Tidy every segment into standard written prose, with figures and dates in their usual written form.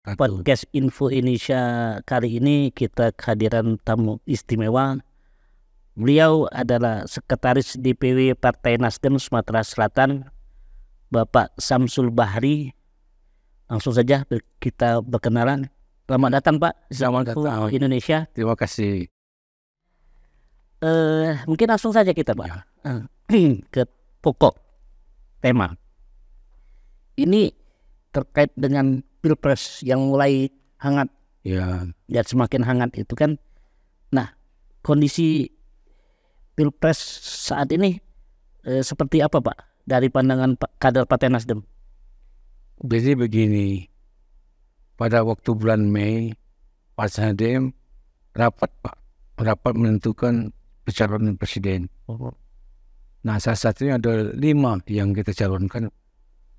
Podcast Info Indonesia kali ini kita kehadiran tamu istimewa. Beliau adalah Sekretaris DPW Partai Nasdem Sumatera Selatan, Bapak Samsul Bahri. Langsung saja kita berkenalan. Selamat datang Pak. Selamat datang Indonesia. Terima kasih. Mungkin langsung saja kita Pak ke pokok tema. Ini terkait dengan Pilpres yang mulai hangat, ya semakin hangat itu kan. Nah, kondisi Pilpres saat ini seperti apa Pak dari pandangan kader Partai Nasdem? Jadi begini, pada waktu bulan Mei Partai Nasdem rapat menentukan pencalonan presiden. Nah, salah satunya ada 5 yang kita calonkan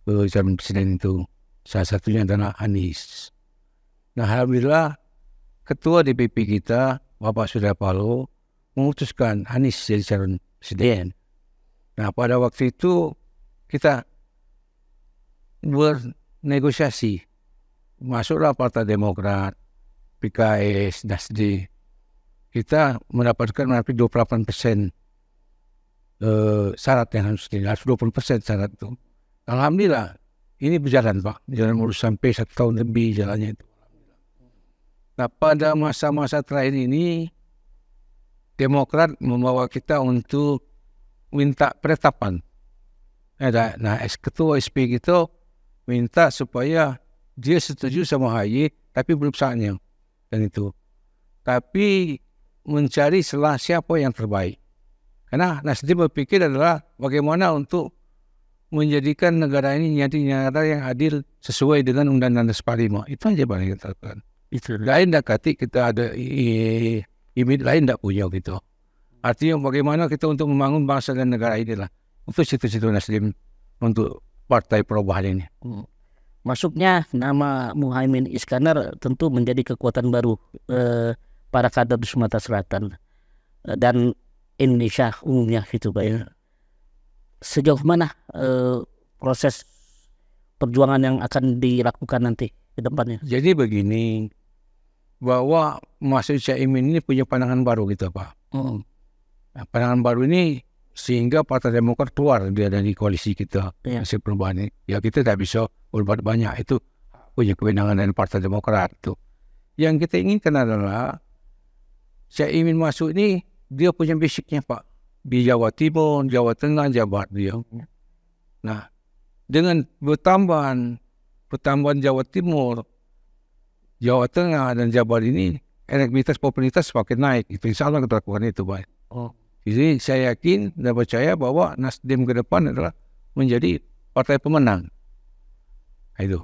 calon presiden itu. Salah satunya adalah Anies. Nah, alhamdulillah Ketua DPP kita, Bapak Surya Paloh, memutuskan Anies jadi calon presiden. Nah, pada waktu itu kita bernegosiasi. Masuklah Partai Demokrat, PKS, Nasdem. Kita mendapatkan hampir 28% syarat yang harus 20% syarat itu. Alhamdulillah. Ini berjalan Pak, berjalan sampai 1 tahun lebih jalannya itu. Nah, pada masa-masa terakhir ini Demokrat membawa kita untuk minta penetapan. Nah, Ketua SP kita minta supaya dia setuju sama AHY, tapi belum saatnya dan itu. Tapi mencari celah siapa yang terbaik. Karena Nasdem berpikir adalah bagaimana untuk menjadikan negara ini menjadi negara yang adil sesuai dengan Undang-Undang 45. Itu aja paling kita lakukan. Itu lain tak kati kita ada image lain tak punya gitu. Artinya bagaimana kita untuk membangun bangsa dan negara inilah. Itu situ-situ Nasdem untuk Partai Perubahan ini. Masuknya nama Muhaimin Iskandar tentu menjadi kekuatan baru para kader di Sumatera Selatan dan Indonesia umumnya gitu Pak ya. Sejauh mana proses perjuangan yang akan dilakukan nanti ke depannya? Jadi begini, bahwa Mas Caimin ini punya pandangan baru gitu Pak. Nah, pandangan baru ini sehingga Partai Demokrat keluar dari koalisi kita, hasil perubahan ini. Ya kita tidak bisa berbuat banyak, itu punya kewenangan dari Partai Demokrat itu. Yang kita inginkan adalah Caimin masuk ini dia punya basicnya Pak. Di Jawa Timur, Jawa Tengah, Jawa Barat dia. Nah, dengan pertambahan Jawa Timur, Jawa Tengah dan Jawa Barat ini, elektabilitas popularitas semakin naik. Itu insya Allah kita lakukan itu, Pak. Jadi saya yakin dan percaya bahwa Nasdem ke depan adalah menjadi partai pemenang. Itu.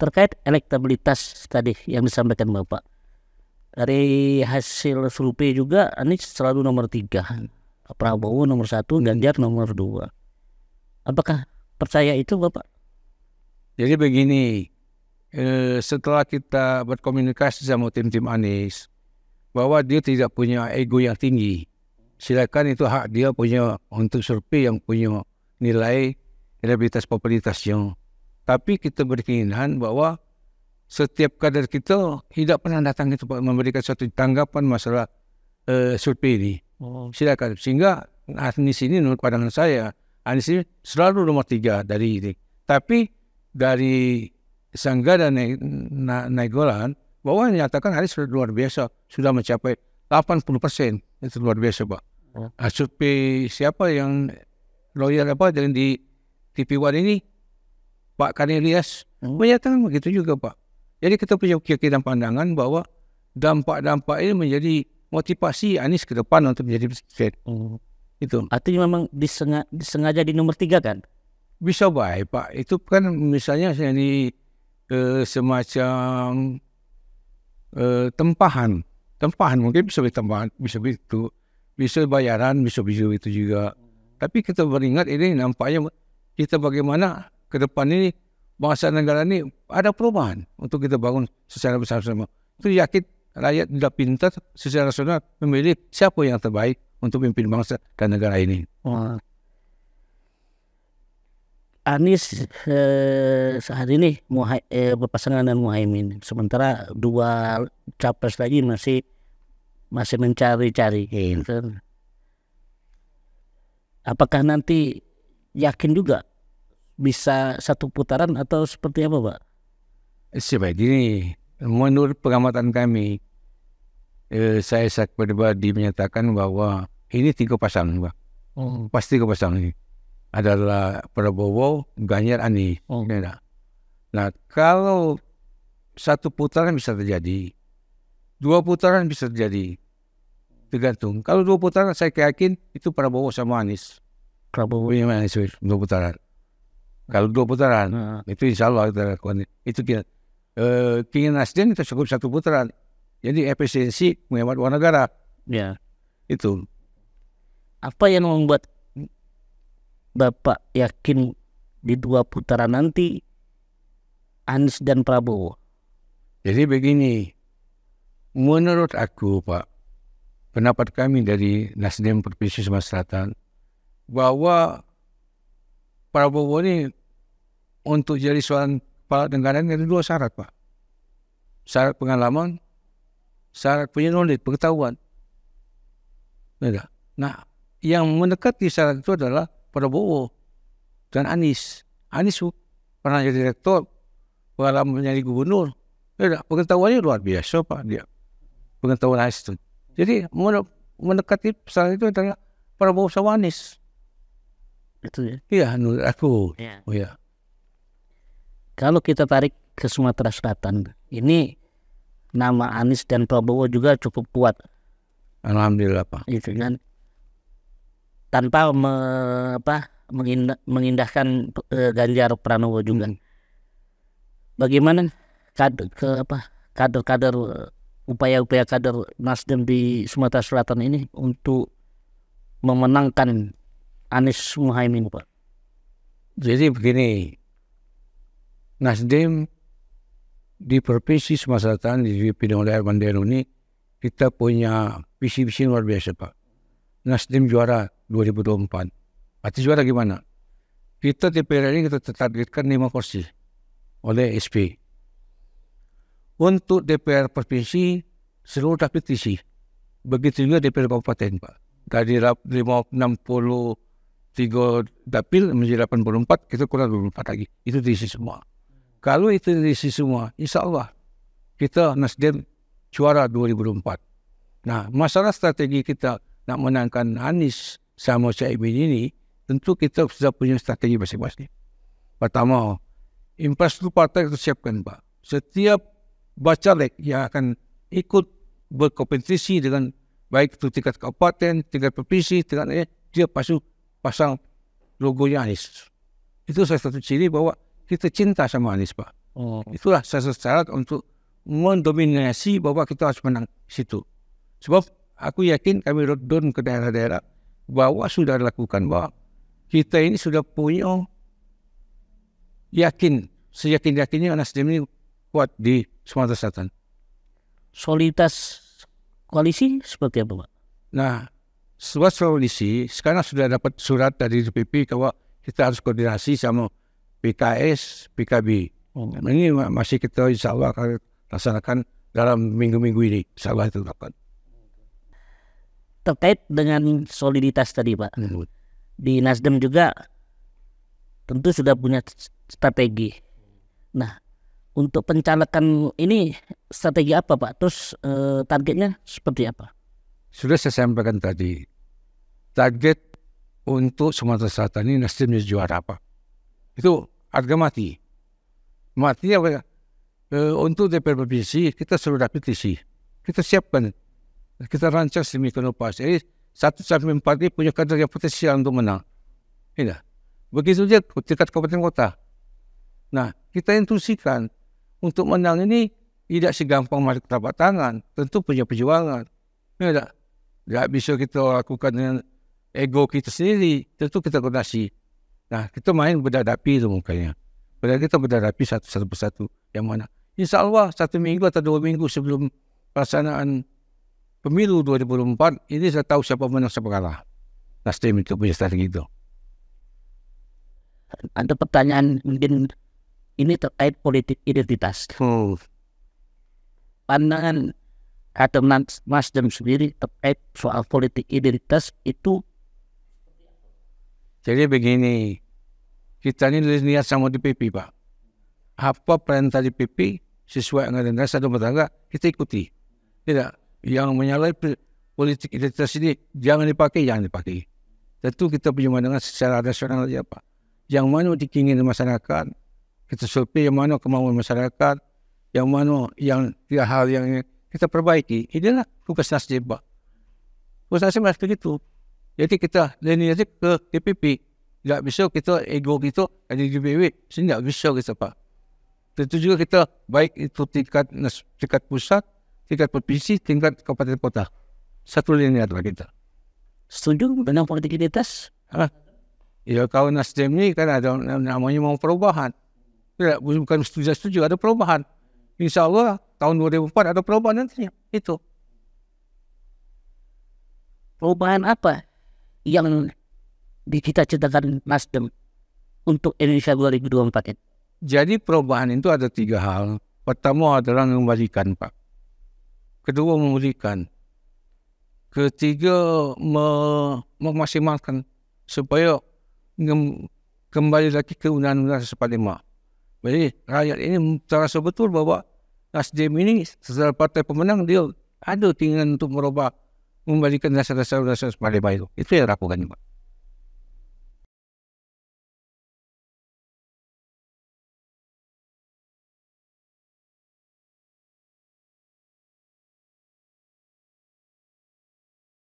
Terkait elektabilitas tadi yang disampaikan Bapak, dari hasil survei juga Anies selalu nomor 3. Prabowo nomor 1, Ganjar nomor 2. Apakah percaya itu Bapak? Jadi begini, setelah kita berkomunikasi sama tim-tim Anies, bahwa dia tidak punya ego yang tinggi. Silakan itu hak dia punya untuk survei yang punya nilai elektabilitas popularitasnya. Tapi kita berkeinginan bahwa setiap kader kita tidak pernah datang itu memberikan suatu tanggapan masalah survei ini. Silakan. Sehingga Anies ini menurut pandangan saya, Anies ini selalu nomor 3 dari ini. Tapi dari Sangga dan Nainggolan bahwa menyatakan Anies luar biasa, sudah mencapai 80%. Itu luar biasa Pak. Survei siapa yang lawyer yang di TV One ini, Pak Cornelius menyatakan begitu juga Pak. Jadi kita punya keyakinan pandangan bahwa dampak-dampak ini menjadi motivasi Anies ke depan untuk menjadi presiden. Itu. Artinya memang disengaja di nomor 3 kan? Bisa baik Pak. Itu kan misalnya ini semacam tempahan mungkin bisa tempahan, bisa begitu, bisa bayaran, bisa itu juga. Tapi kita beringat ini nampaknya kita bagaimana ke depan ini bangsa negara ini ada perubahan untuk kita bangun secara bersama-sama. Itu yakin rakyat tidak pintar secara rasional memilih siapa yang terbaik untuk memimpin bangsa dan negara ini. Anies saat ini berpasangan dengan Muhaimin, sementara dua capres lagi masih mencari-cari. Gitu. Apakah nanti yakin juga bisa satu putaran atau seperti apa, Pak? Seperti ini, menurut pengamatan kami, saya pribadi menyatakan bahwa ini 3 pasang, Pak. Pasti 3 pasang ini adalah Prabowo, Ganjar, Anies. Nah, kalau satu putaran bisa terjadi, 2 putaran bisa terjadi, tergantung. Kalau 2 putaran saya yakin itu Prabowo sama Anies. Prabowo yang Anies 2 putaran. Kalau 2 putaran, itu insya Allah kita lakukan. Itu keinginan Nasdem itu cukup 1 putaran. Jadi efisiensi menghemat uang negara. Ya. Itu. Apa yang membuat Bapak yakin di 2 putaran nanti Anies dan Prabowo? Jadi begini, menurut aku Pak, pendapat kami dari Nasdem Provinsi Sumatera Selatan, bahwa Prabowo ini untuk jadi seorang kepala negara ini ada 2 syarat Pak. Syarat pengalaman, syarat punya knowledge, pengetahuan. Nah, yang mendekati syarat itu adalah Prabowo dan Anies. Anies pernah jadi rektor, pengalaman menjadi gubernur. Pengetahuannya luar biasa Pak dia. Pengetahuan Anies itu. Jadi mendekati syarat itu adalah Prabowo sama Anies. Itu ya. Iya, menurut aku. Ya. Oh ya. Kalau kita tarik ke Sumatera Selatan, ini nama Anies dan Prabowo juga cukup kuat. Alhamdulillah Pak. Itu kan. Tanpa mengindahkan Ganjar Pranowo juga. Bagaimana kader-kader upaya-upaya kader Nasdem di Sumatera Selatan ini untuk memenangkan Anies Muhaimin, Pak? Jadi begini, Nasdem di Provinsi Sumatera Selatan dipimpin oleh Herman Deru ini kita punya visi-visi luar biasa Pak. Nasdem juara 2024. Arti juara gimana? Kita DPR ini kita targetkan 5 kursi oleh SP. Untuk DPR Provinsi seluruh petisi. Begitu juga DPR Kabupaten Pak. Dari 63 dapil menjadi 84, kita kurang 24 lagi. Itu diisi semua. Kalau itu diisi semua, insya Allah kita Nasdem juara 2024. Nah, masalah strategi kita nak menangkan Anies sama Caimin ini, tentu kita sudah punya strategi masing-masing. Pertama, infrastruktur partai kita siapkan Pak. Setiap bacalek yang akan ikut berkompetisi dengan baik itu tingkat kabupaten, tingkat provinsi, dia pasang logonya Anies. Itu salah satu ciri bahwa kita cinta sama Anies Pak. Itulah salah satu syarat untuk mendominasi bahwa kita harus menang situ. Sebab aku yakin kami down ke daerah-daerah bahwa sudah dilakukan bahwa kita ini sudah punya seyakin-yakinnya Nasdem ini kuat di Sumatera Selatan. Soliditas koalisi seperti apa Pak? Nah, surat koalisi sekarang sudah dapat surat dari DPP bahwa kita harus koordinasi sama PKS, PKB. Ini masih kita insya Allah akan laksanakan dalam minggu-minggu ini. Insya Allah itu dapat. Terkait dengan soliditas tadi Pak, di Nasdem juga tentu sudah punya strategi. Nah, untuk pencalekan ini strategi apa Pak? Terus targetnya seperti apa? Sudah saya sampaikan tadi, target untuk Sumatera Selatan ini Nasdem juara apa? Itu harga mati. Mati apa? Untuk DPR provinsi kita sudah petisi, kita siapkan, kita rancang sedemikian rupa. Jadi 1-4 ini punya kader yang potensial untuk menang. Ini. Begitu juga tingkat kabupaten kota. Nah, kita instruksikan untuk menang ini tidak segampang mari telapak tangan, tentu punya perjuangan. Tidak bisa kita lakukan dengan ego kita sendiri, tentu kita koordinasi. Nah, kita main berhadapi itu mukanya. Kita berhadapi satu persatu. Yang mana? Insya Allah 1 minggu atau 2 minggu sebelum pelaksanaan pemilu 2024, ini saya tahu siapa menang siapa kalah. Nasdem itu punya strategi itu. Ada pertanyaan mungkin ini terkait politik identitas. Pandangan atau Nasdem sendiri terkait soal politik identitas itu. Jadi begini, kita ini lihat sama DPP, Pak. Apa perintah DPP sesuai dengan dasar rumah tangga, kita ikuti. Tidak, yang menyalahi politik identitas ini jangan dipakai. Tentu kita punya pandangan secara rasional aja, Pak. Yang mana diingini masyarakat, kita survei yang mana kemauan masyarakat, yang mana yang tiga hal yang kita perbaiki. Inilah tugas Nasdem, Pak. Tugas Nasdem harus begitu. Jadi kita lihat ke DPP. Tidak bisa kita ego kita ada di DPP. Tidak bisa kita, Pak. Tentu juga kita baik itu tingkat pusat, tingkat provinsi, tingkat kabupaten kota. Satu linear lah kita. Setuju dengan politik identitas? Ya kalau Nasdem ini kan ada namanya mau perubahan. Tidak, bukan setuju, ada perubahan. Insya Allah tahun 2004 ada perubahan nantinya. Itu. Perubahan apa yang dicita-citakan Nasdem untuk Indonesia 2024 ini? Jadi perubahan itu ada tiga hal. Pertama adalah mengembalikan, Pak. Kedua memulihkan. Ketiga memaksimalkan supaya kembali lagi ke Undang-Undang 45. Jadi rakyat ini terasa betul bahwa Nasdem ini setelah partai pemenang dia ada keinginan untuk merubah, membalikan dasar-dasar 45 itu. Itu yang lakukan, Pak.